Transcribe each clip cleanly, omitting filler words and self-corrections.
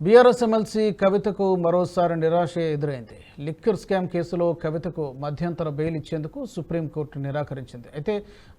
BRS MLC కవితకు మరోసారి నిరాశ ఎదురైంది. లిక్కర్ స్కామ్ కేసులో కవితకు మధ్యంతర బెయిల్ ఇచ్చేందుకు సుప్రీంకోర్టు నిరాకరించింది. అయితే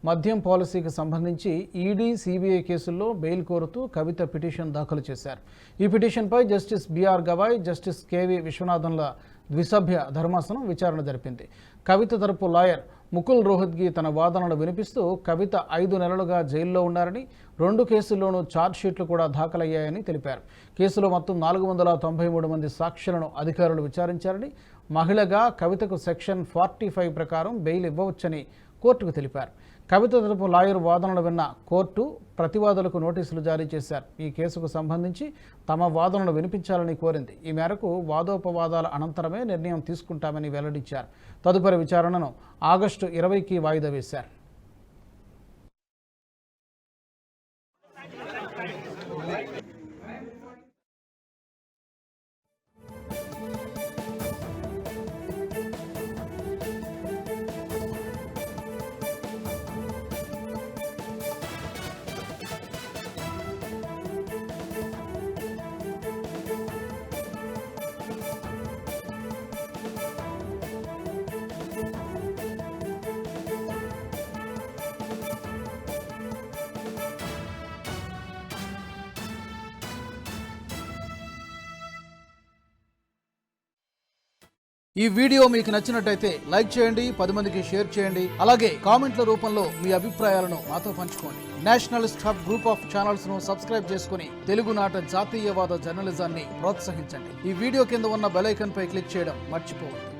మద్యం పాలసీకి సంబంధించి ఈడీ, సిబిఐ కేసుల్లో బెయిల్ కోరుతూ కవిత పిటిషన్ దాఖలు చేశారు. ఈ పిటిషన్పై justice BR Gavai, justice KV విశ్వనాథన్ల ద్విసభ్య ధర్మాసనం విచారణ జరిపింది. కవిత తరపు లాయర్ ముకుల్ రోహత్గి తన వాదనలు వినిపిస్తూ కవిత 5 నెలలుగా జైల్లో ఉన్నారని, 2 కేసుల్లోనూ ఛార్జ్షీట్లు కూడా దాఖలయ్యాయని తెలిపారు. కేసులో మొత్తం 493 మంది సాక్షులను అధికారులు విచారించారని, మహిళగా కవితకు సెక్షన్ 45 ప్రకారం బెయిల్ ఇవ్వవచ్చని కోర్టుకు తెలిపారు. కవిత తరపు లాయర్ వాదనలు విన్న కోర్టు ప్రతివాదులకు నోటీసులు జారీ చేశారు. ఈ కేసుకు సంబంధించి తమ వాదనలు వినిపించాలని కోరింది. ఈ మేరకు వాదోపవాదాల అనంతరమే నిర్ణయం తీసుకుంటామని వెల్లడించారు. తదుపరి విచారణను ఆగస్టు 20కి వాయిదా వేశారు. ఈ వీడియో మీకు నచ్చినట్టయితే లైక్ చేయండి, 10 మందికి షేర్ చేయండి. అలాగే కామెంట్ల రూపంలో మీ అభిప్రాయాలను మాతో పంచుకోండి. Nationalist hub group of channels ను సబ్స్క్రైబ్ చేసుకుని తెలుగునాట జాతీయవాద జర్నలిజాన్ని ప్రోత్సహించండి. ఈ వీడియో కింద ఉన్న బెల్ ఐకాన్ పై క్లిక్ చేయడం మర్చిపోవద్దు.